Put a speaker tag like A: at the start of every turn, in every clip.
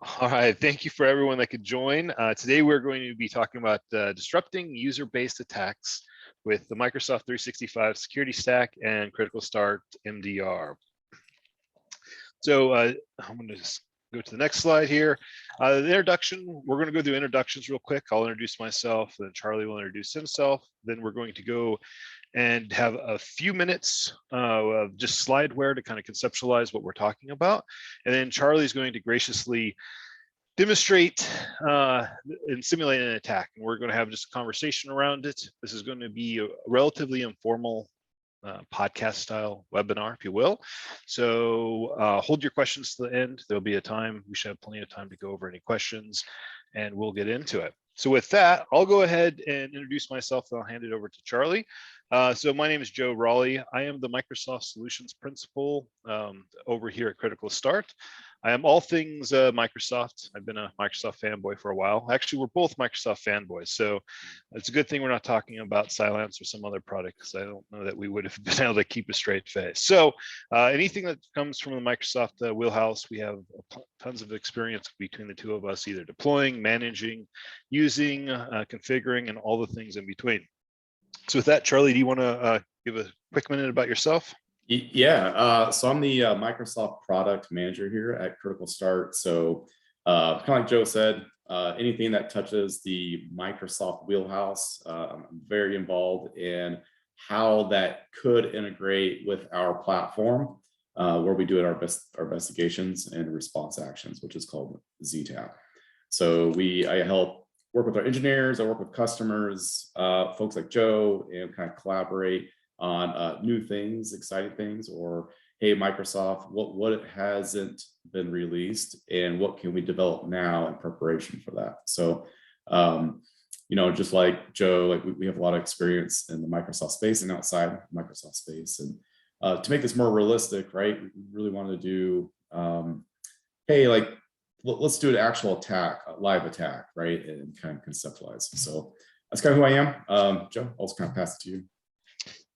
A: All right, thank you for everyone that could join. Today we're going to be talking about disrupting user-based attacks with the Microsoft 365 security stack and Critical Start MDR. So I'm going to just go to the next slide here. The introduction, we're going to go through introductions real quick. I'll introduce myself, then Charlie will introduce himself. Then we're going to go and have a few minutes of just slideware to kind of conceptualize what we're talking about. And then Charlie's going to graciously demonstrate and simulate an attack. And we're going to have just a conversation around it. This is going to be a relatively informal podcast style webinar, if you will. So hold your questions to the end. There'll be a time, we should have plenty of time to go over any questions and we'll get into it. So with that, I'll go ahead and introduce myself and I'll hand it over to Charlie. So my name is Joe Raleigh. I am the Microsoft Solutions Principal over here at Critical Start. I am all things Microsoft. I've been a Microsoft fanboy for a while. Actually, we're both Microsoft fanboys, so it's a good thing we're not talking about Cylance or some other product, because I don't know that we would have been able to keep a straight face. So anything that comes from the Microsoft wheelhouse, we have tons of experience between the two of us, either deploying, managing, using, configuring, and all the things in between. So with that, Charlie, do you want to give a quick minute about yourself?
B: Yeah, so I'm the Microsoft product manager here at Critical Start. So kind of like Joe said, anything that touches the Microsoft wheelhouse, I'm very involved in how that could integrate with our platform, where we do our investigations and response actions, which is called ZTAP. So I help work with our engineers, I work with customers, folks like Joe, and kind of collaborate on new things, exciting things, or hey, Microsoft, what hasn't been released and what can we develop now in preparation for that? So, just like Joe, like we have a lot of experience in the Microsoft space and outside Microsoft space. And to make this more realistic, right, we really want to do, hey, like, let's do an actual attack, a live attack, right, and kind of conceptualize. So that's kind of who I am. Joe, I'll just kind of pass it to you.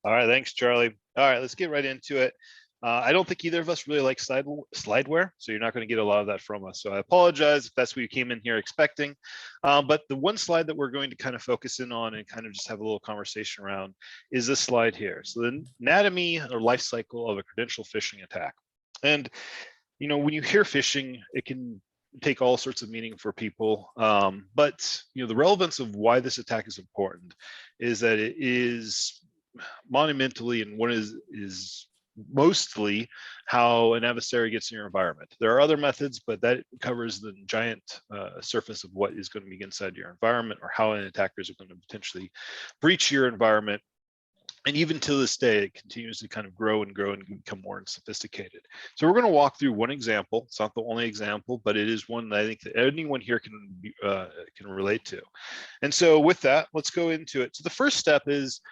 A: All right, thanks, Charlie. All right, let's get right into it. I don't think either of us really like slideware, so you're not going to get a lot of that from us. So I apologize if that's what you came in here expecting. But the one slide that we're going to kind of focus in on and kind of just have a little conversation around is this slide here. So the anatomy or life cycle of a credential phishing attack. And, when you hear phishing, it can take all sorts of meaning for people. But, the relevance of why this attack is important is that it is monumentally and what is mostly how an adversary gets in your environment. There are other methods, but that covers the giant surface of what is going to be inside your environment, or how an attackers are going to potentially breach your environment. And even to this day, it continues to kind of grow and become more sophisticated. So we're going to walk through one example. It's not the only example, but it is one that I think that anyone here can relate to. And so with that, let's go into it. So the first step is,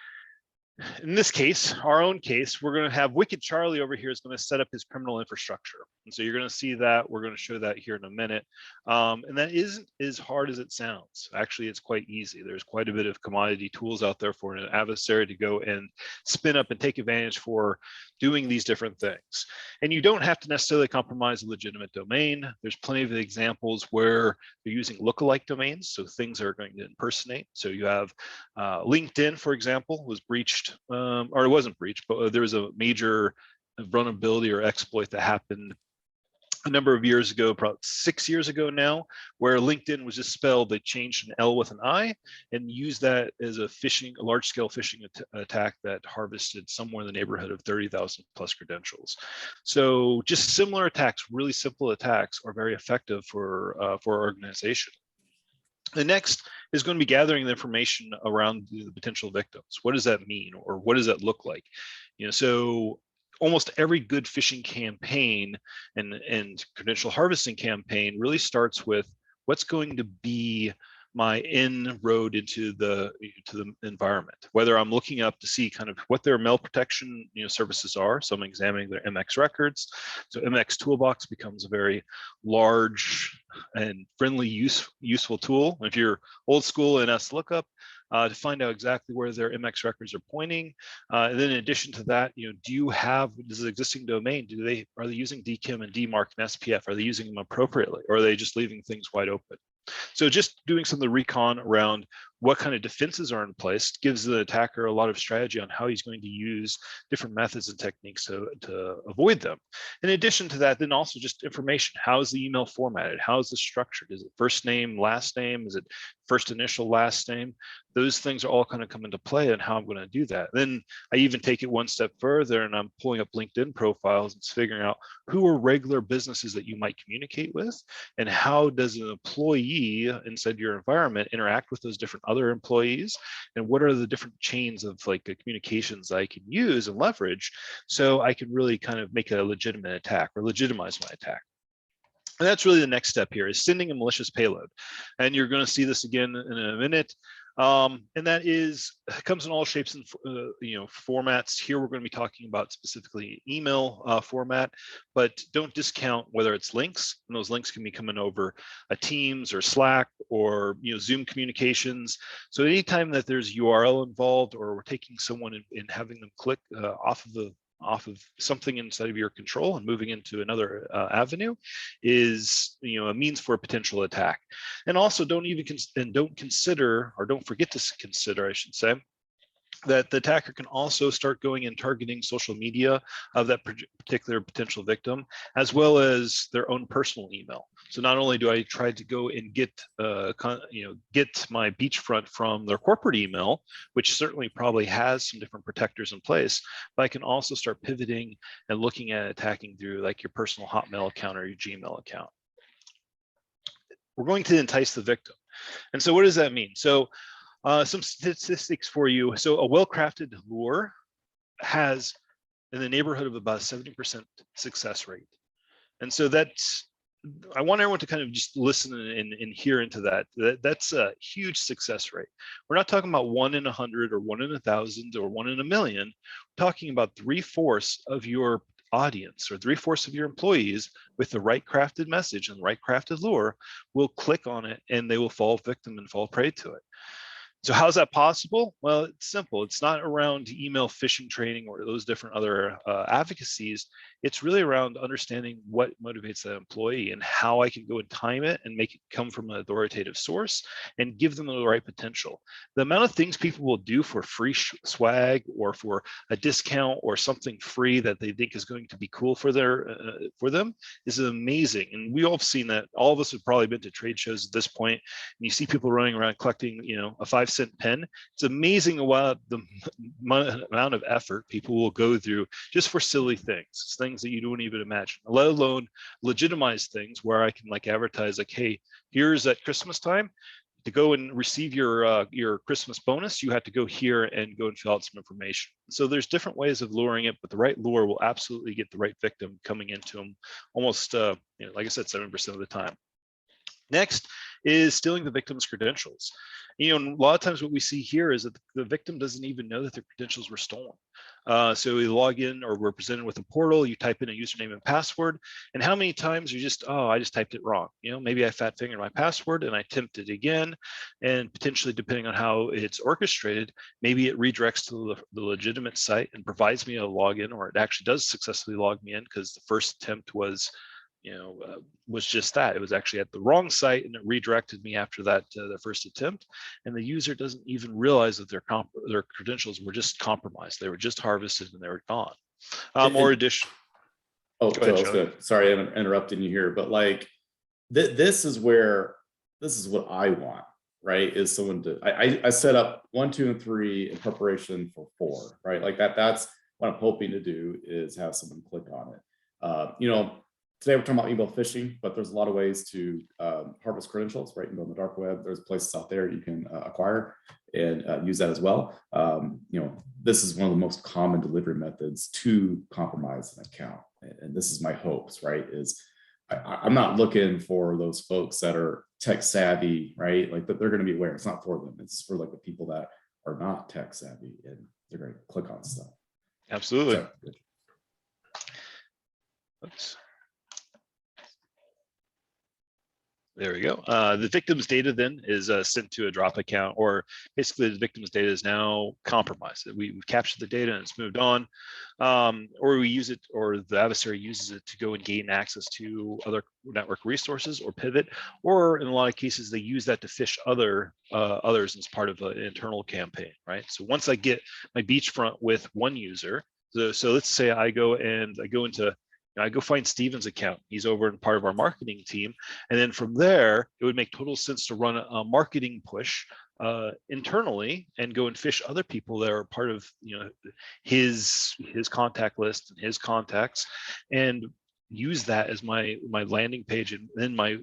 A: in this case, our own case, we're going to have Wicked Charlie over here is going to set up his criminal infrastructure. And so you're going to see that. We're going to show that here in a minute. And that isn't as hard as it sounds. Actually, it's quite easy. There's quite a bit of commodity tools out there for an adversary to go and spin up and take advantage for doing these different things. And you don't have to necessarily compromise a legitimate domain. There's plenty of examples where you're using lookalike domains. So things are going to impersonate. So you have LinkedIn, for example, was breached. Or it wasn't breached, but there was a major vulnerability or exploit that happened a number of years ago, probably 6 years ago now, where LinkedIn was just spelled, they changed an L with an I and used that as a large-scale phishing attack that harvested somewhere in the neighborhood of 30,000 plus credentials. So just similar attacks, really simple attacks, are very effective for our organization. The next is going to be gathering the information around the potential victims. What does that mean, or what does that look like? So almost every good phishing campaign and credential harvesting campaign really starts with what's going to be my inroad into the environment, whether I'm looking up to see kind of what their mail protection services are. So I'm examining their MX records. So MX Toolbox becomes a very large and friendly useful tool. If you're old school in SLOOKUP, to find out exactly where their MX records are pointing. And then in addition to that, do you have this existing domain? Are they using DKIM and Dmarc and SPF? Are they using them appropriately, or are they just leaving things wide open? So just doing some of the recon around what kind of defenses are in place gives the attacker a lot of strategy on how he's going to use different methods and techniques to avoid them. In addition to that, then also just information. How is the email formatted? How is it structured? Is it first name, last name? Is it first initial, last name? Those things are all kind of come into play and how I'm going to do that. Then I even take it one step further and I'm pulling up LinkedIn profiles and figuring out who are regular businesses that you might communicate with, and how does an employee inside your environment interact with those different other employees, and what are the different chains of like communications I can use and leverage so I can really kind of make a legitimate attack or legitimize my attack. And that's really the next step here, is sending a malicious payload. And you're going to see this again in a minute. And that comes in all shapes and formats. Here we're going to be talking about specifically email format, but don't discount whether it's links, and those links can be coming over a Teams or Slack or Zoom communications. So anytime that there's URL involved, or we're taking someone and having them click off of something inside of your control and moving into another avenue, is a means for a potential attack. And also don't consider, or don't forget to consider, I should say, that the attacker can also start going and targeting social media of that particular potential victim, as well as their own personal email. So not only do I try to go and get my beachfront from their corporate email, which certainly probably has some different protectors in place, but I can also start pivoting and looking at attacking through like your personal Hotmail account or your Gmail account. We're going to entice the victim. And so what does that mean? So some statistics for you. So a well-crafted lure has in the neighborhood of about a 70% success rate. And so I want everyone to kind of just listen and hear into that. That's a huge success rate. We're not talking about 1 in 100 or 1 in 1,000 or 1 in a million. We're talking about 3/4 of your audience or 3/4 of your employees with the right crafted message and the right crafted lure will click on it, and they will fall victim and fall prey to it. So how's that possible? Well, it's simple. It's not around email phishing training or those different other advocacies. It's really around understanding what motivates that employee and how I can go and time it and make it come from an authoritative source and give them the right potential. The amount of things people will do for free swag or for a discount or something free that they think is going to be cool for them is amazing. And we all have seen that. All of us have probably been to trade shows at this point, and you see people running around collecting, a 5-cent pen. It's amazing what the amount of effort people will go through just for silly things that you don't even imagine, let alone legitimized things where I can like advertise like, hey, here's at Christmas time, to go and receive your Christmas bonus, you have to go here and go and fill out some information. So there's different ways of luring it, but the right lure will absolutely get the right victim coming into them almost, like I said, 7% of the time. Next is stealing the victim's credentials. A lot of times what we see here is that the victim doesn't even know that their credentials were stolen. So we log in, or we're presented with a portal, you type in a username and password, and how many times you I just typed it wrong. Maybe I fat fingered my password and I typed it again, and potentially depending on how it's orchestrated, maybe it redirects to the legitimate site and provides me a login, or it actually does successfully log me in because the first attempt was just that. It was actually at the wrong site, and it redirected me after that the first attempt. And the user doesn't even realize that their credentials were just compromised. They were just harvested and they were gone. Or addition.
B: Oh, Joe, I was good. Sorry, I'm interrupting you here, but like this is what I want, right? Is someone to I set up 1, 2, and 3 in preparation for 4, right? Like that's what I'm hoping to do, is have someone click on it. Today we're talking about email phishing, but there's a lot of ways to harvest credentials, right? You can go on the dark web. There's places out there you can acquire and use that as well. This is one of the most common delivery methods to compromise an account. And this is my hopes, right? Is I'm not looking for those folks that are tech savvy, right? Like that they're going to be aware. It's not for them. It's for like the people that are not tech savvy and they're going to click on stuff.
A: Absolutely.
B: So,
A: oops. There we go. The victim's data then is sent to a drop account, or basically the victim's data is now compromised. We've captured the data and it's moved on, or we use it, or the adversary uses it to go and gain access to other network resources or pivot, or in a lot of cases they use that to phish others as part of an internal campaign, right? So once I get my beachfront with one user, so let's say I go into I go find Steven's account. He's over in part of our marketing team. And then from there, it would make total sense to run a marketing push internally and go and phish other people that are part of his contact list and his contacts, and use that as my landing page, and then my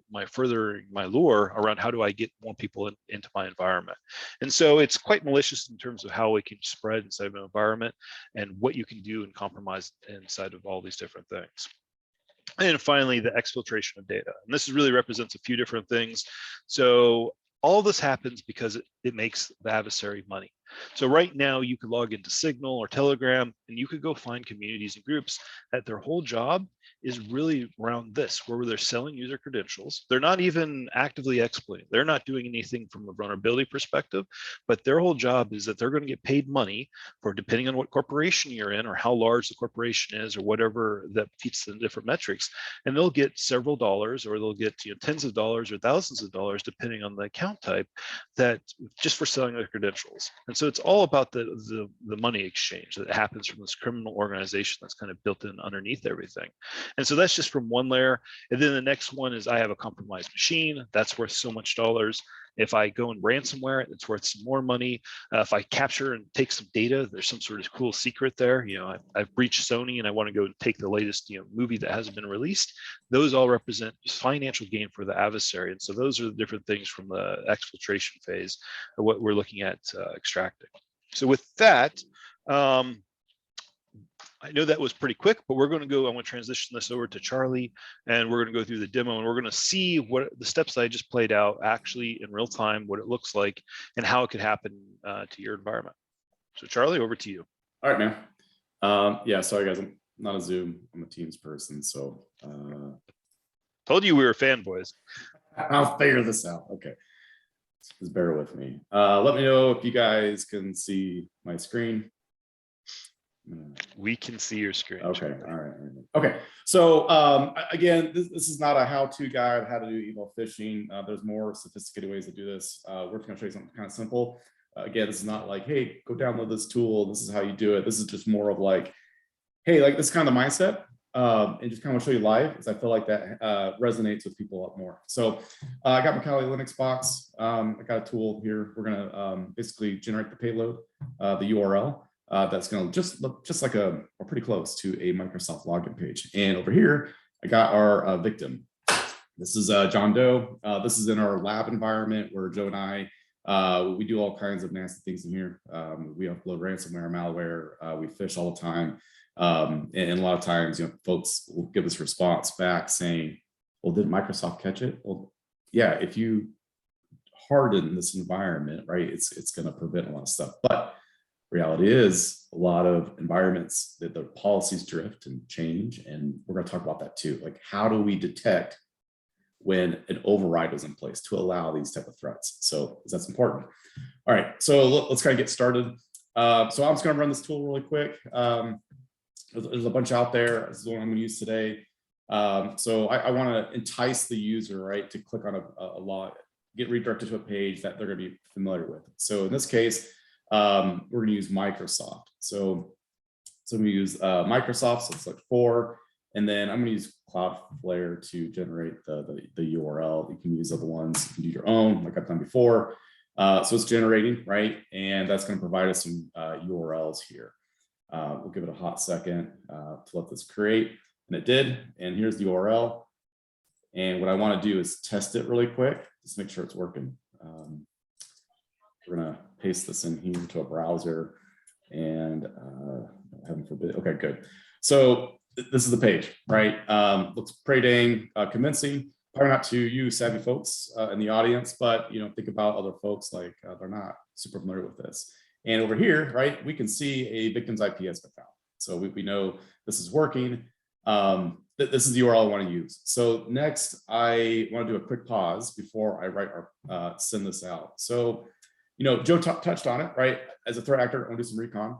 A: lure around how do I get more people into my environment. And so it's quite malicious in terms of how it can spread inside of an environment and what you can do and compromise inside of all these different things. And finally, the exfiltration of data. And this really represents a few different things. So all this happens because it makes the adversary money. So right now you could log into Signal or Telegram, and you could go find communities and groups that their whole job is really around this, where they're selling user credentials. They're not even actively exploiting. They're not doing anything from a vulnerability perspective, but their whole job is that they're going to get paid money for, depending on what corporation you're in or how large the corporation is or whatever that feeds the different metrics, and they'll get several dollars, or they'll get tens of dollars or thousands of dollars depending on the account type, that just for selling their credentials. And so it's all about the money exchange that happens from this criminal organization that's kind of built in underneath everything. And so that's just from one layer. And then the next one is I have a compromised machine that's worth so much dollars. If I go and ransomware it, it's worth some more money. If I capture and take some data, there's some sort of cool secret there. I've breached Sony and I want to go and take the latest movie that hasn't been released. Those all represent financial gain for the adversary. And so those are the different things from the exfiltration phase of what we're looking at extracting. So with that, I know that was pretty quick, but I want to transition this over to Charlie, and we're going to go through the demo, and we're going to see what the steps I just played out actually in real time, what it looks like, and how it could happen to your environment. So Charlie, over to you.
B: All right, man. Yeah, sorry guys, I'm not a Zoom, I'm a Teams person, so.
A: Told you we were fanboys.
B: I'll figure this out, okay. Just bear with me. Let me know if you guys can see my screen.
A: We can see your screen.
B: Okay, all right. Okay, so again, this is not a how-to guide how to do email phishing. There's more sophisticated ways to do this. We're just gonna show you something kind of simple. Again, this is not like, hey, go download this tool, this is how you do it. This is just more of like, hey, like this is kind of the mindset, and just kind of show you live, because I feel like that resonates with people a lot more. So I got my Kali Linux box. I got a tool here. We're gonna basically generate the payload, the URL. That's going to just look just like or pretty close to a Microsoft login page. And over here, I got our victim. This is John Doe. This is in our lab environment where Joe and I, we do all kinds of nasty things in here. We upload ransomware, malware. We phish all the time. And a lot of times, folks will give us response back saying, well, did Microsoft catch it? Well, yeah, if you harden this environment, right, it's going to prevent a lot of stuff. But reality is a lot of environments that the policies drift and change, and we're going to talk about that too. Like, how do we detect when an override is in place to allow these type of threats? So that's important. All right, so let's kind of get started. So I'm just going to run this tool really quick. There's a bunch out there. This is the one I'm going to use today. So I want to entice the user, right, to click on a log, get redirected to a page that they're going to be familiar with. So in this case, we're going to use Microsoft. So I'm going to use Microsoft, so it's like 4, and then I'm going to use Cloudflare to generate the URL. You can use other ones, you can do your own, like I've done before. So it's generating, right? And that's going to provide us some URLs here. We'll give it a hot second to let this create, and it did. And here's the URL. And what I want to do is test it really quick, just make sure it's working. We're going to paste this in here to a browser, and heaven forbid. Okay, good. So this is the page, right? Looks pretty dang convincing. Probably not to you savvy folks in the audience, but think about other folks like they're not super familiar with this. And over here, right, we can see a victim's IP has been found. So we know this is working. this is the URL I want to use. So next, I want to do a quick pause before I write or send this out. So, Joe touched on it, right? As a threat actor, I want to do some recon.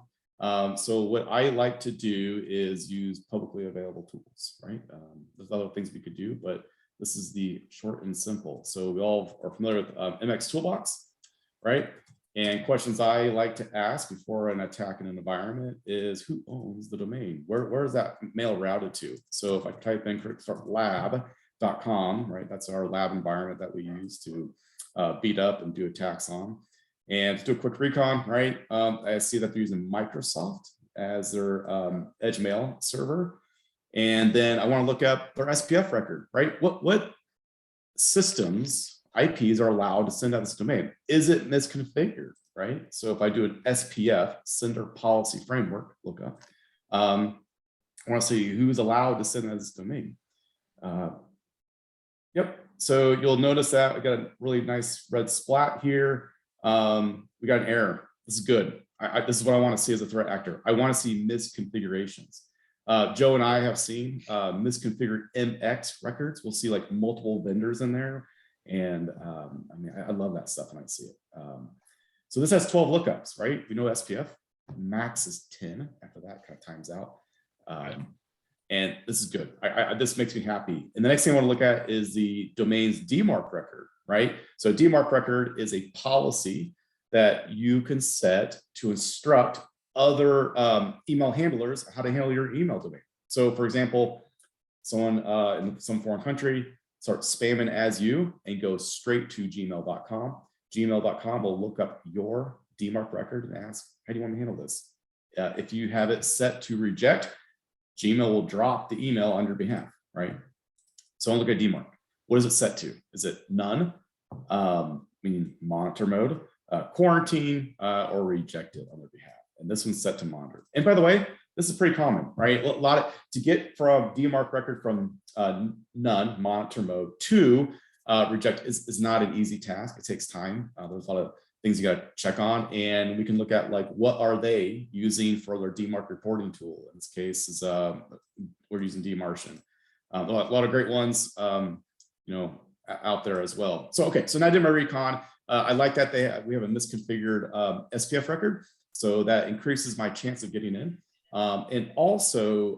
B: So what I like to do is use publicly available tools, right? There's other things we could do, but this is the short and simple. So we all are familiar with MX Toolbox, right? And questions I like to ask before an attack in an environment is, who owns the domain? Where is that mail routed to? So if I type in critical.lab.com, right, that's our lab environment that we use to beat up and do attacks on. And to do a quick recon, right, I see that they're using Microsoft as their edge mail server. And then I want to look up their SPF record, right? What systems IPs are allowed to send out this domain? Is it misconfigured, right? So if I do an SPF, sender policy framework lookup, I want to see who's allowed to send out this domain. Yep. So you'll notice that I got a really nice red splat here. We got an error. This is good. This is what I want to see as a threat actor. I want to see misconfigurations. Joe and I have seen misconfigured MX records. We'll see like multiple vendors in there. And I mean, I love that stuff when I see it. So this has 12 lookups, right? We know SPF, max is 10. After that, kind of times out. And this is good. This makes me happy. And the next thing I want to look at is the domain's Dmarc record, right? So Dmarc record is a policy that you can set to instruct other email handlers how to handle your email domain. So for example, someone in some foreign country starts spamming as you and goes straight to gmail.com. Gmail.com will look up your Dmarc record and ask, how do you want to handle this? If you have it set to reject, Gmail will drop the email on your behalf, right? So I'll look at Dmarc. What is it set to? Is it none, meaning monitor mode, quarantine, or rejected on their behalf? And this one's set to monitor. And by the way, this is pretty common, right? To get from Dmarc record from none, monitor mode, to reject is not an easy task. It takes time. There's a lot of things you got to check on, and we can look at like what are they using for their Dmarc reporting tool. In this case, is we're using Dmarcian. A lot of great ones, out there as well. So okay, so now I did my recon. I like that we have a misconfigured SPF record, so that increases my chance of getting in. And also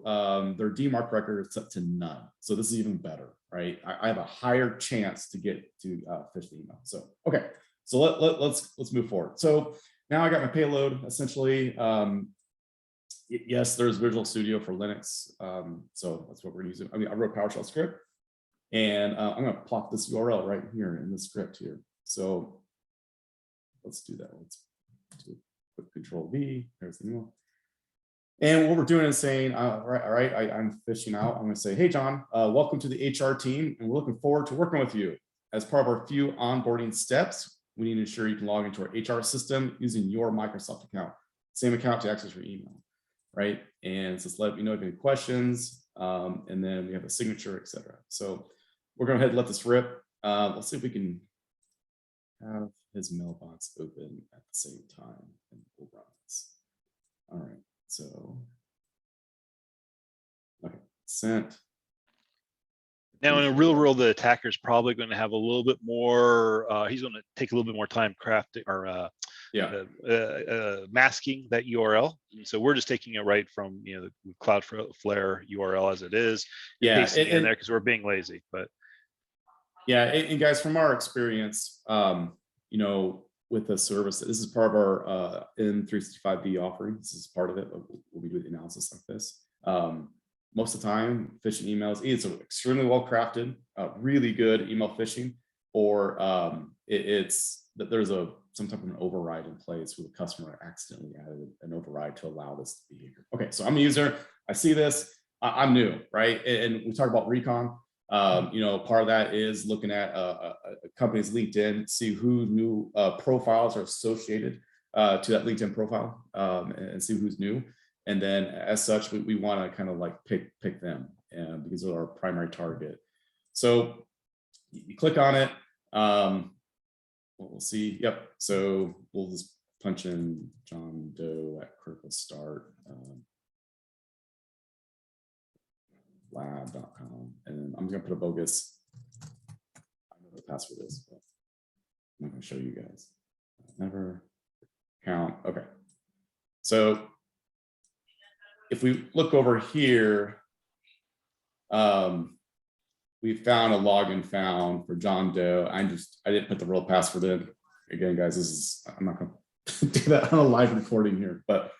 B: their Dmarc record is set to none. So this is even better, right? I have a higher chance to get to phish the email. So, okay, so let's move forward. So now I got my payload essentially. Yes, there's Visual Studio for Linux. So that's what we're using. I mean, I wrote PowerShell script, and I'm going to plop this URL right here in the script here. So let's do that. Let's do a quick Control V. There's the email. And what we're doing is saying, all right, I'm phishing out. I'm going to say, hey, John, welcome to the HR team, and we're looking forward to working with you. As part of our few onboarding steps, we need to ensure you can log into our HR system using your Microsoft account, same account to access your email, right? And just let me know if you have any questions, and then we have a signature, etc. So we're going to go ahead and let this rip. Let's see if we can have his mailbox open at the same time, and we'll run this. All right. So, okay, sent.
A: Now, in a real world, the attacker is probably going to have a little bit more. He's going to take a little bit more time crafting or masking that URL. And so we're just taking it right from the Cloudflare URL as it is, pasting it in there because we're being lazy. But
B: yeah, and guys, from our experience, with the service, this is part of our N365B offering. This is part of it. We'll be doing analysis like this. Most of the time, phishing emails, it's extremely well crafted, really good email phishing, or it's that there's some type of an override in place where the customer accidentally added an override to allow this behavior. Okay, so I'm a user. I see this. I'm new, right? And we talk about recon. Part of that is looking at a company's LinkedIn, see who new profiles are associated to that LinkedIn profile, and see who's new. And then as such, we want to kind of like pick them, and because they're our primary target. So you click on it. We'll see. Yep. So we'll just punch in John Doe at Critical Start. lab.com, and I'm gonna put a bogus, I don't know what the password is, but I'm not gonna show you guys. Never count. Okay. So if we look over here, we found a login found for John Doe. I didn't put the real password in. Again, guys, I'm not gonna do that on a live recording here, but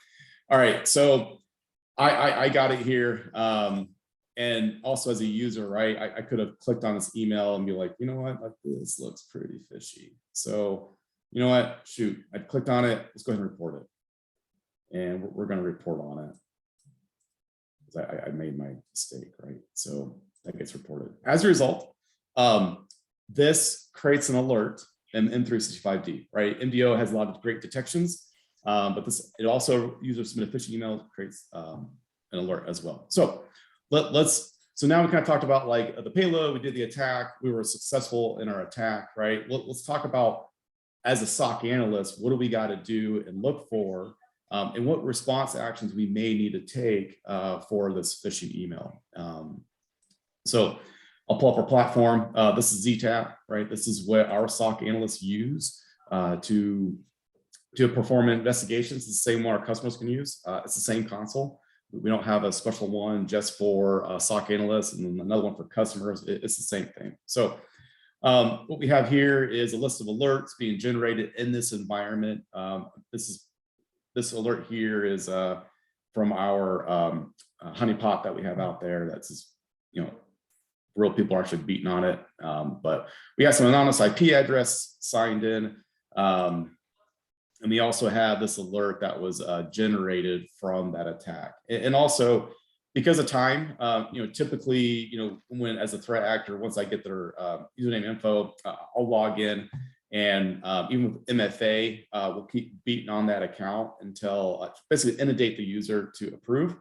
B: all right. So I got it here. And also as a user, right, I could have clicked on this email and be like, you know what, like this looks pretty fishy. So you know what, shoot, I clicked on it. Let's go ahead and report it. And we're going to report on it. Because I made my mistake, right? So that gets reported. As a result, this creates an alert in M365D, right? MDO has a lot of great detections, but it also, user submit a phishing email, creates an alert as well. So so now we kind of talked about like the payload, we did the attack, we were successful in our attack, right? Let's talk about, as a SOC analyst, what do we got to do and look for, and what response actions we may need to take for this phishing email. So I'll pull up our platform. This is ZTAP, right? This is what our SOC analysts use to perform investigations. It's the same one our customers can use. It's the same console. We don't have a special one just for SOC analysts and then another one for customers. It's the same thing. So what we have here is a list of alerts being generated in this environment. This alert here is from our honeypot that we have out there. That's just, you know, real people are actually beating on it. But we have some anonymous IP address signed in. And we also have this alert that was generated from that attack. And also, because of time, you know, typically, you know, when as a threat actor, once I get their username info, I'll log in, and even with MFA, we'll keep beating on that account until basically inundate the user to approve.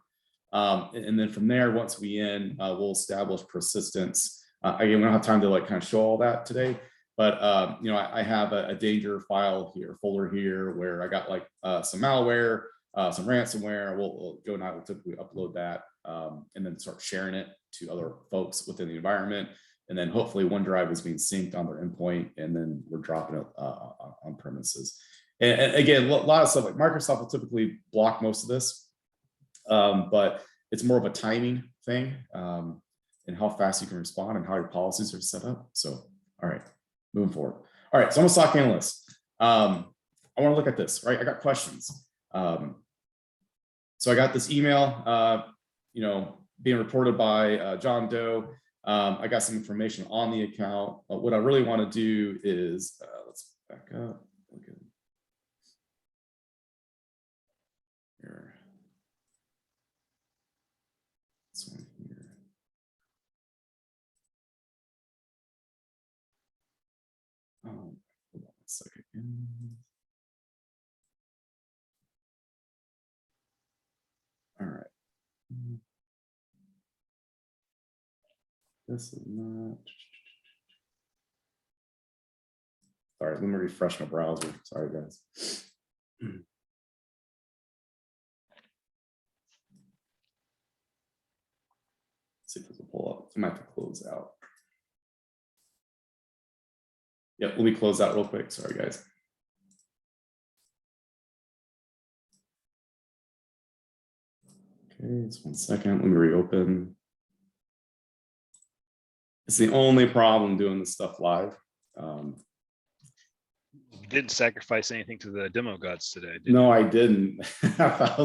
B: And then from there, once we we'll establish persistence. Again, we don't have time to like kind of show all that today, but you know, I have a danger file here, folder here, where I got like some malware, some ransomware. Joe and I will typically upload that and then start sharing it to other folks within the environment. And then hopefully OneDrive is being synced on their endpoint, and then we're dropping it on premises. And again, a lot of stuff like Microsoft will typically block most of this, but it's more of a timing thing and how fast you can respond and how your policies are set up. So, all right, moving forward. All right, so I'm a SOC analyst. I want to look at this, right? I got questions. So I got this email, you know, being reported by John Doe. I got some information on the account. What I really want to do is, let's back up. Okay. Here. This one here. Hold on a second. All right. This is not. Sorry, let me refresh my browser. Sorry, guys. See if this will pull up. I might have to close out. Yep, let me close out real quick. Sorry, guys. Okay, just 1 second. Let me reopen. It's the only problem doing this stuff live.
A: You didn't sacrifice anything to the demo gods today, did
B: No,
A: you?
B: I didn't. I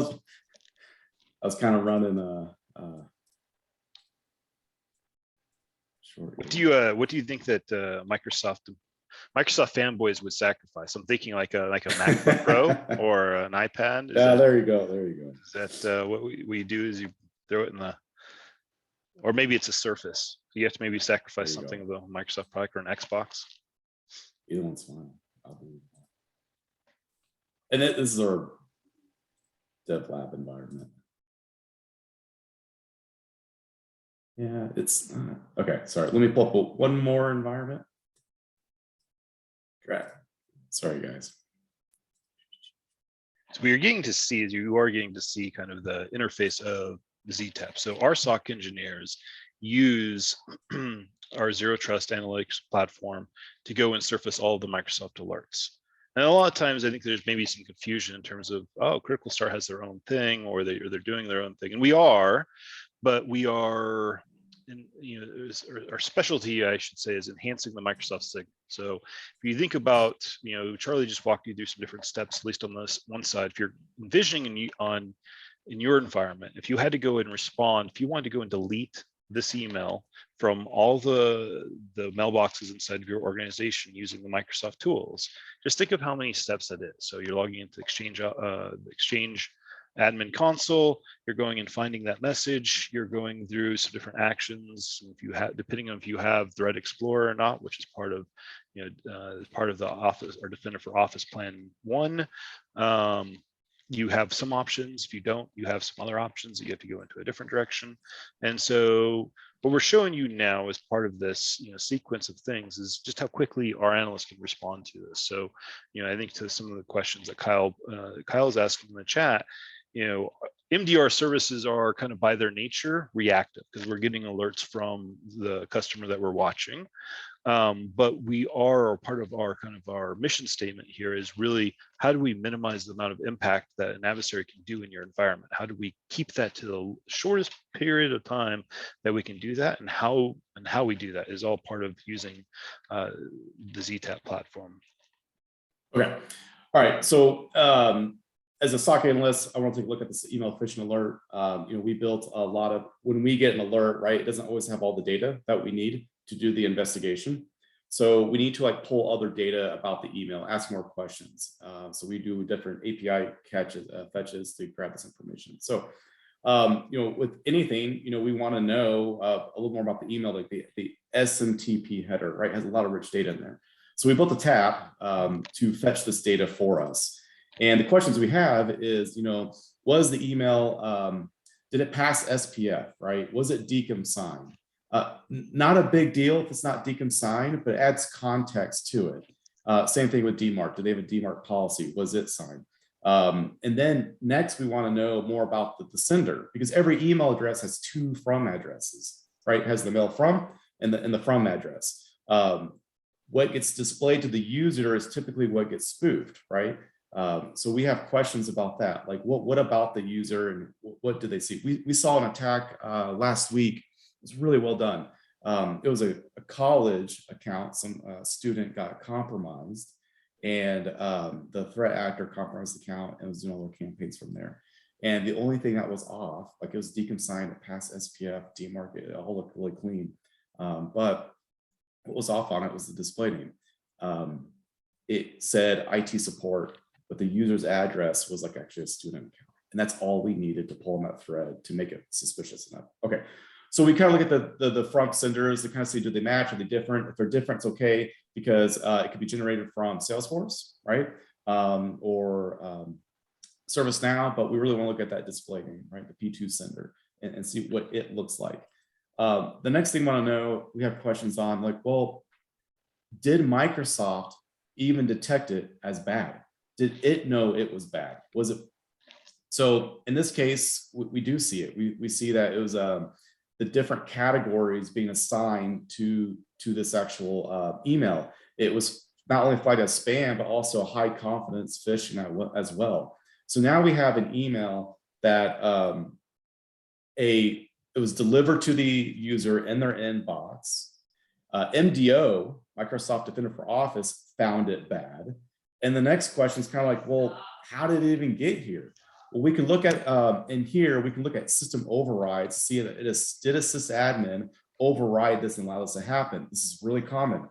B: was kind of running short.
A: What do you think that Microsoft fanboys would sacrifice? I'm thinking like a MacBook Pro or an iPad.
B: There you go. There you go.
A: Is that what we do? Is you throw it in the, or maybe it's a Surface. You have to maybe sacrifice something of the Microsoft product or an Xbox.
B: Either one's fine. I'll do it. And this is our dev lab environment. Yeah, it's not. Okay, sorry. Let me pull up one more environment. Great. Sorry, guys.
A: So we are getting to see, you are getting to see kind of the interface of ZTAP. So our SOC engineers use our Zero Trust analytics platform to go and surface all the Microsoft alerts. And a lot of times I think there's maybe some confusion in terms of, oh, Critical Start has their own thing, or they're doing their own thing. And we are, but we are, our specialty, I should say, is enhancing the Microsoft signal. So if you think about, Charlie just walked you through some different steps, at least on this one side. If you're envisioning in your environment, if you had to go and respond, if you wanted to go and delete this email from all the mailboxes inside of your organization using the Microsoft tools, just think of how many steps that is. So you're logging into Exchange admin console, you're going and finding that message, you're going through some different actions. If you have, depending on if you have Threat Explorer or not, which is part of, part of the Office or Defender for Office Plan 1, you have some options. If you don't, you have some other options that you have to go into a different direction. And so what we're showing you now as part of this sequence of things is just how quickly our analysts can respond to this. So I think to some of the questions that Kyle's asking in the chat, MDR services are kind of by their nature reactive, because we're getting alerts from the customer that we're watching. But we are, part of our mission statement here is really, how do we minimize the amount of impact that an adversary can do in your environment? How do we keep that to the shortest period of time that we can do that? And how we do that is all part of using the ZTAP platform.
B: Okay. All right. So as a SOC analyst, I want to take a look at this email phishing alert. We built a lot of, when we get an alert, right, it doesn't always have all the data that we need to do the investigation. So we need to pull other data about the email, ask more questions. So we do different API fetches to grab this information. So, with anything, we want to know a little more about the email, like the SMTP header, right? It has a lot of rich data in there. So we built a tab to fetch this data for us. And the questions we have is, was the email, did it pass SPF, right? Was it DKIM signed? Not a big deal if it's not DKIM signed, but it adds context to it. Same thing with Dmarc. Do they have a Dmarc policy? Was it signed? And then next, we want to know more about the sender, because every email address has two from addresses, right? It has the mail from and the from address. What gets displayed to the user is typically what gets spoofed, right? So we have questions about that. Like what about the user and what did they see? We saw an attack last week. It was really well done. It was a college account. Some student got compromised, and the threat actor compromised the account and was doing all the campaigns from there. And the only thing that was off, like it was DKIM signed, it passed SPF, Dmarc, it all looked really clean. But what was off on it was the display name. It said IT support, but the user's address was actually a student account. And that's all we needed to pull on that thread to make it suspicious enough. Okay, so we kind of look at the from senders to kind of see, do they match, are they different? If they're different, it's okay, because it could be generated from Salesforce, right? Or ServiceNow, but we really want to look at that display name, right? The P2 sender, and see what it looks like. The next thing we want to know, we have questions on well, did Microsoft even detect it as bad? Did it know it was bad? Was it? So in this case, we do see it. We see that it was the different categories being assigned to this actual email. It was not only flagged as spam, but also high confidence phishing as well. So now we have an email that it was delivered to the user in their inbox. MDO, Microsoft Defender for Office, found it bad. And the next question is kind of well, how did it even get here? Well, we can look at, in here, we can look at system overrides, see that did a sysadmin override this and allow this to happen? This is really common.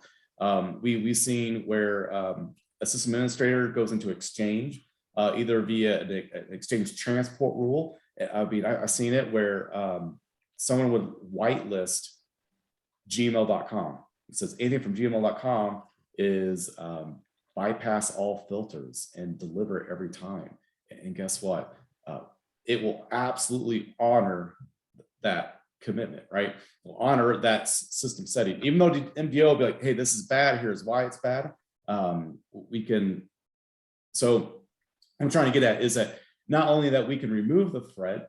B: We've seen where a system administrator goes into Exchange, either via an Exchange transport rule. I've seen it where someone would whitelist gmail.com. It says anything from gmail.com is bypass all filters and deliver it every time. And guess what? It will absolutely honor that commitment, right? Will honor that system setting. Even though the MDO will be like, hey, this is bad, here's why it's bad. We can, so what I'm trying to get at is that not only that we can remove the threat,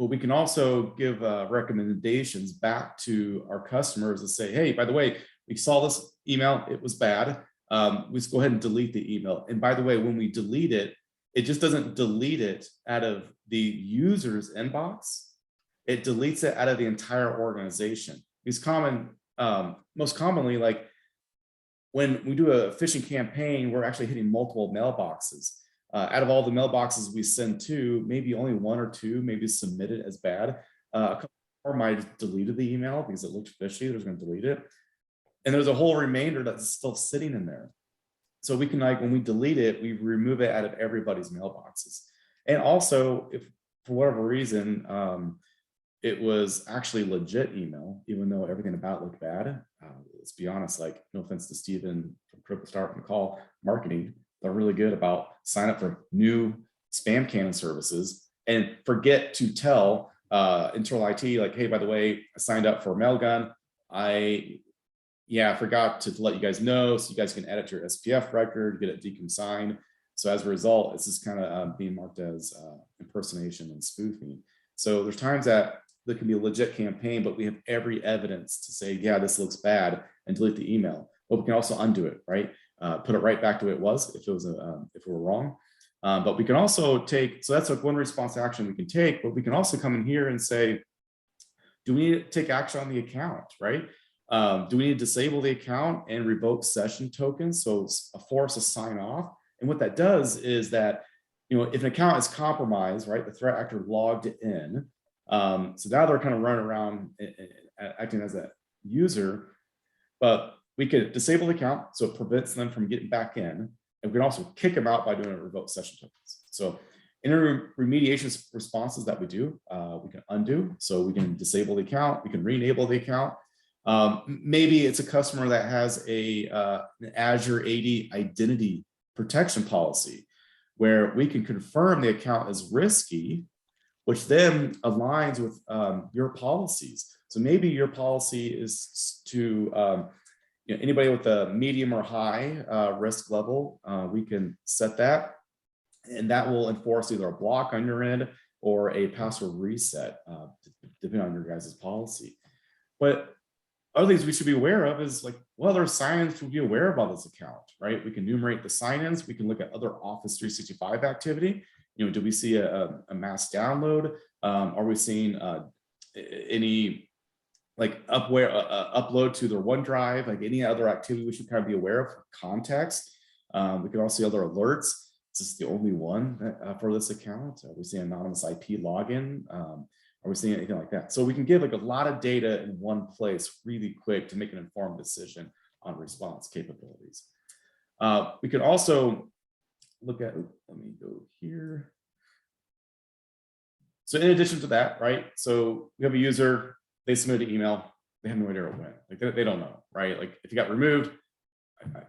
B: Well, we can also give recommendations back to our customers and say, hey, by the way, we saw this email, it was bad. Let's go ahead and delete the email. And by the way, when we delete it, it just doesn't delete it out of the user's inbox. It deletes it out of the entire organization. These most commonly, like when we do a phishing campaign, we're actually hitting multiple mailboxes. Out of all the mailboxes we send to, maybe only 1 or 2 maybe submitted as bad. A couple more might have deleted the email because it looked fishy. They're going to delete it. And there's a whole remainder that's still sitting in there. So we can, like, when we delete it, we remove it out of everybody's mailboxes. And also, if for whatever reason, it was actually legit email, even though everything about it looked bad. Let's be honest, like, no offense to Steven from Critical Start and Call Marketing, they're really good about sign up for new spam cannon services and forget to tell internal IT, like, hey, by the way, I signed up for a Mailgun. I forgot to let you guys know so you guys can edit your SPF record, get it deconsigned. So as a result, it's just kind of being marked as impersonation and spoofing. So there's times that there can be a legit campaign, but we have every evidence to say, yeah, this looks bad, and delete the email. But we can also undo it, right? Put it right back to the way it was if we were wrong. But we can also take, so that's like one response action we can take, but we can also come in here and say, do we need to take action on the account, right? Do we need to disable the account and revoke session tokens? So force a sign off. And what that does is that, if an account is compromised, right, the threat actor logged in. So now they're kind of running around acting as a user, but we could disable the account so it prevents them from getting back in. And we can also kick them out by doing a revoke session tokens. So in our remediation responses that we do, we can undo. So we can disable the account, we can re-enable the account. Maybe it's a customer that has an Azure AD identity protection policy where we can confirm the account is risky, which then aligns with your policies. So maybe your policy is to anybody with a medium or high risk level, we can set that, and that will enforce either a block on your end or a password reset, depending on your guys' policy. But other things we should be aware of is, like, what other sign-ins should we be aware of on this account, right? We can enumerate the sign-ins. We can look at other Office 365 activity. Do we see a mass download? Are we seeing any like upload to their OneDrive, like any other activity we should kind of be aware of for context? We can also see other alerts. Is this the only one for this account? Are we seeing anonymous IP login? Are we seeing anything like that? So we can give like a lot of data in one place really quick to make an informed decision on response capabilities. We can also look at, let me go here. So in addition to that, right? So we have a user, they submitted an email, they have no idea where it went. Like they don't know, right? Like if you got removed,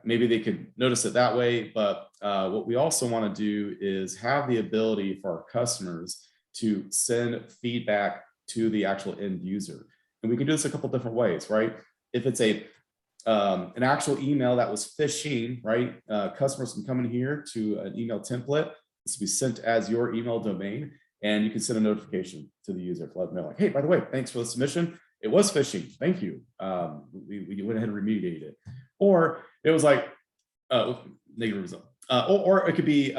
B: maybe they could notice it that way. But what we also want to do is have the ability for our customers to send feedback to the actual end user. And we can do this a couple different ways, right? If it's an actual email that was phishing, right? Customers can come in here to an email template. This will be sent as your email domain, and you can send a notification to the user to let them know, like, hey, by the way, thanks for the submission. It was phishing. Thank you. We went ahead and remediated it. Or it was like negative result. Or it could be,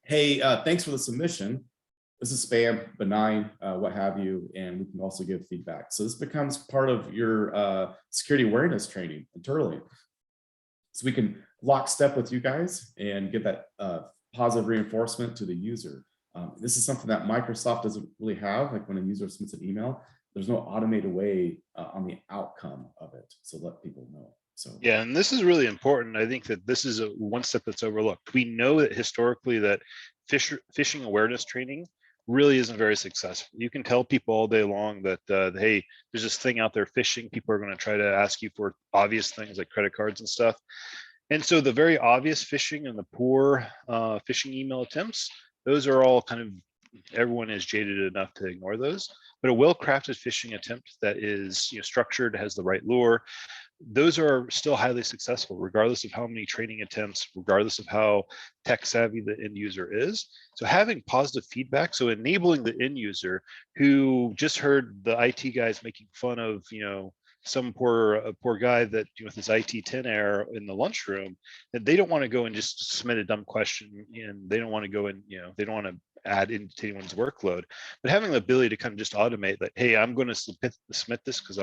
B: hey, thanks for the submission. This is spam, benign, what have you, and we can also give feedback. So this becomes part of your security awareness training internally. So we can lockstep with you guys and give that positive reinforcement to the user. This is something that Microsoft doesn't really have. Like when a user submits an email, there's no automated way on the outcome of it. So let people know. So
A: yeah, and this is really important. I think that this is one step that's overlooked. We know that historically that phishing awareness training really isn't very successful. You can tell people all day long that, hey, there's this thing out there phishing. People are going to try to ask you for obvious things like credit cards and stuff. And so the very obvious phishing and the poor phishing email attempts, those are all kind of, everyone is jaded enough to ignore those. But a well-crafted phishing attempt that is structured, has the right lure, those are still highly successful, regardless of how many training attempts, regardless of how tech savvy the end user is. So having positive feedback, so enabling the end user who just heard the IT guys making fun of, some poor guy that with his IT 10 error in the lunchroom, that they don't want to go and just submit a dumb question, and they don't want to go and they don't want to add into anyone's workload, but having the ability to kind of just automate that, hey, I'm going to submit this because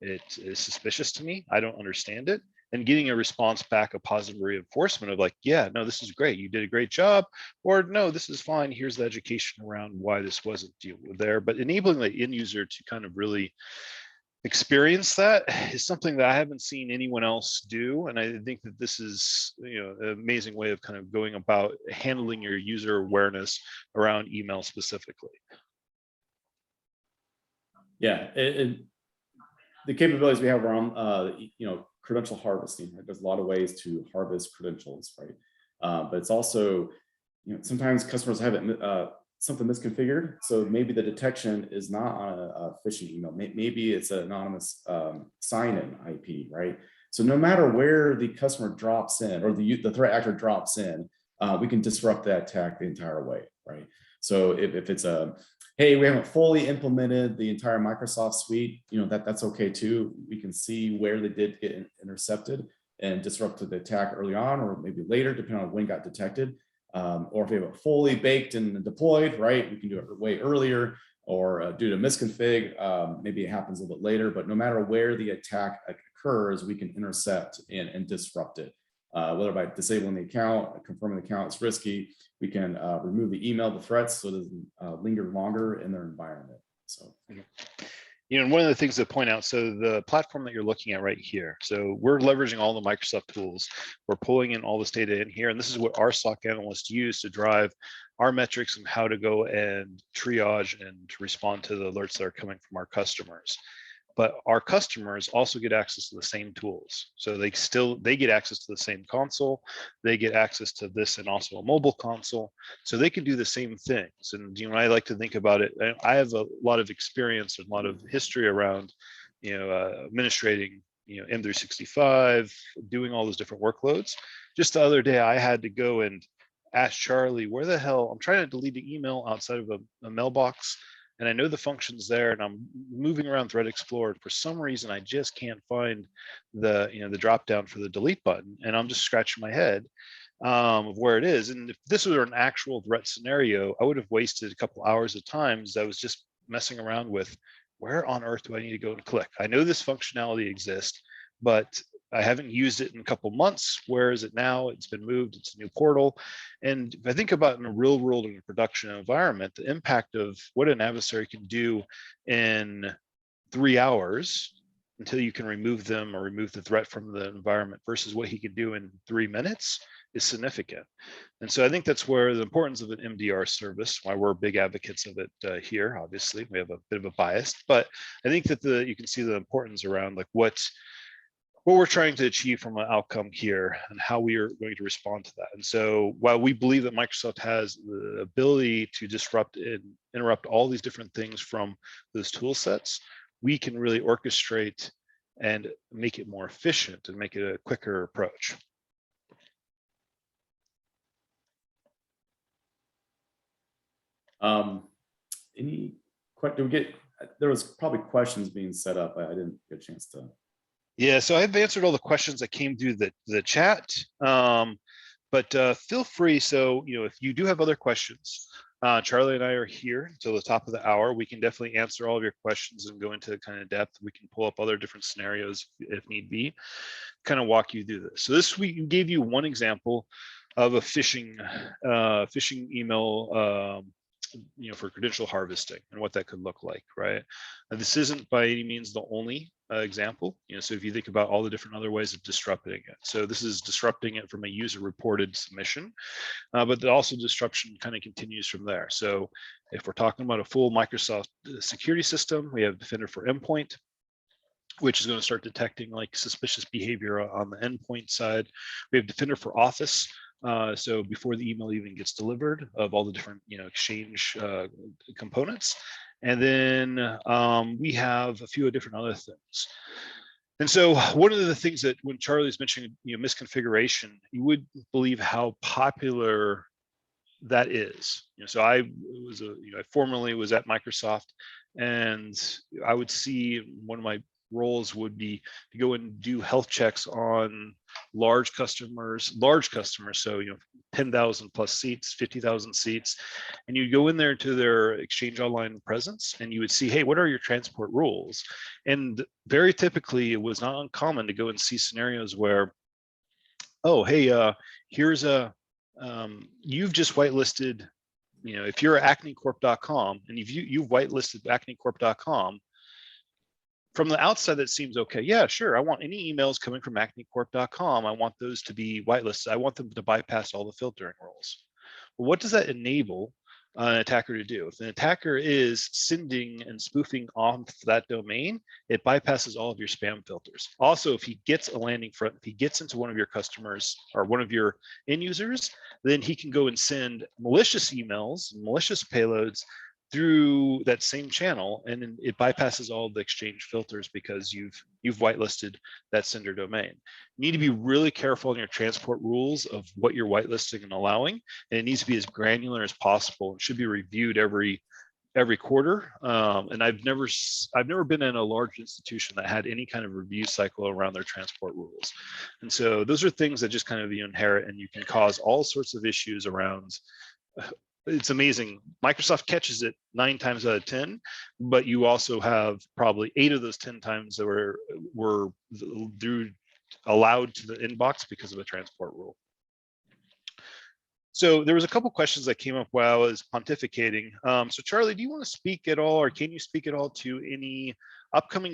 A: it is suspicious to me, I don't understand it, and getting a response back, a positive reinforcement of like, yeah, no, this is great, you did a great job, or no, this is fine, here's the education around why this wasn't there. But enabling the end user to kind of really experience that is something that I haven't seen anyone else do. And I think that this is, an amazing way of kind of going about handling your user awareness around email specifically.
B: Yeah, the capabilities we have around, credential harvesting, right? There's a lot of ways to harvest credentials, right? But it's also, sometimes customers have something misconfigured. So maybe the detection is not on a phishing email. Maybe it's an anonymous sign-in IP, right? So no matter where the customer drops in or the threat actor drops in, we can disrupt that attack the entire way, right? So if it's hey, we haven't fully implemented the entire Microsoft suite, that's okay too. We can see where they did get intercepted and disrupted the attack early on, or maybe later, depending on when it got detected. Or if we have it fully baked and deployed, right, we can do it way earlier, or due to misconfig, maybe it happens a little bit later, but no matter where the attack occurs, we can intercept and disrupt it. Whether by disabling the account, confirming the account is risky, we can remove the email, the threats, so it doesn't linger longer in their environment. So.
A: And one of the things to point out, so the platform that you're looking at right here, so we're leveraging all the Microsoft tools. We're pulling in all this data in here, and this is what our SOC analysts use to drive our metrics and how to go and triage and to respond to the alerts that are coming from our customers. But our customers also get access to the same tools. So they get access to the same console, they get access to this and also a mobile console. So they can do the same things. And I like to think about it, I have a lot of experience and a lot of history around, administrating, M365, doing all those different workloads. Just the other day, I had to go and ask Charlie, where the hell, I'm trying to delete an email outside of a mailbox, and I know the function's there, and I'm moving around Thread Explorer, and for some reason I just can't find the the drop down for the delete button, and I'm just scratching my head of where it is. And if this were an actual threat scenario, I would have wasted a couple hours of times. I was just messing around with, where on earth do I need to go and click? I know this functionality exists, but I haven't used it in a couple months. Where is it now? It's been moved. It's a new portal. And if I think about in a real world in a production environment, the impact of what an adversary can do in 3 hours until you can remove them or remove the threat from the environment versus what he can do in 3 minutes is significant. And so I think that's where the importance of an MDR service, why we're big advocates of it here. Obviously, we have a bit of a bias, but I think that you can see the importance around like what we're trying to achieve from an outcome here and how we are going to respond to that. And so while we believe that Microsoft has the ability to disrupt and interrupt all these different things from those tool sets, we can really orchestrate and make it more efficient and make it a quicker approach.
B: There was probably questions being set up, but I didn't get a chance to.
A: Yeah, so I've answered all the questions that came through the chat, but feel free. So, if you do have other questions, Charlie and I are here until the top of the hour. We can definitely answer all of your questions and go into kind of depth. We can pull up other different scenarios if need be, kind of walk you through this. So this week gave you one example of a phishing email for credential harvesting and what that could look like, right? This isn't by any means the only example, so if you think about all the different other ways of disrupting it. So this is disrupting it from a user reported submission, but also disruption kind of continues from there. So if we're talking about a full Microsoft security system, we have Defender for Endpoint, which is going to start detecting like suspicious behavior on the endpoint side. We have Defender for Office, so before the email even gets delivered, of all the different exchange components. And then we have a few different other things. And so one of the things that when Charlie's mentioning, misconfiguration, you would believe how popular that is. So I was I formerly was at Microsoft, and I would see one of my roles would be to go and do health checks on large customers. So 10,000 plus seats, 50,000 seats, and you go in there to their Exchange Online presence, and you would see, hey, what are your transport rules? And very typically, it was not uncommon to go and see scenarios where, oh, hey, here's you've just whitelisted, if you're acnecorp.com and you've whitelisted acnecorp.com, from the outside, that seems okay. Yeah, sure. I want any emails coming from acnecorp.com. I want those to be whitelisted. I want them to bypass all the filtering rules. Well, what does that enable an attacker to do? If an attacker is sending and spoofing off that domain, it bypasses all of your spam filters. Also, if he gets a landing front, if he gets into one of your customers or one of your end users, then he can go and send malicious emails, malicious payloads through that same channel, and then it bypasses all the Exchange filters because you've whitelisted that sender domain. You need to be really careful in your transport rules of what you're whitelisting and allowing, and it needs to be as granular as possible. It should be reviewed every quarter. And I've never been in a large institution that had any kind of review cycle around their transport rules. And so those are things that just kind of you inherit, and you can cause all sorts of issues around. It's amazing. Microsoft catches it 9 times out of 10, but you also have probably 8 of those 10 times that were allowed to the inbox because of a transport rule. So there was a couple questions that came up while I was pontificating. So Charlie, do you want to speak at all, or can you speak at all to any upcoming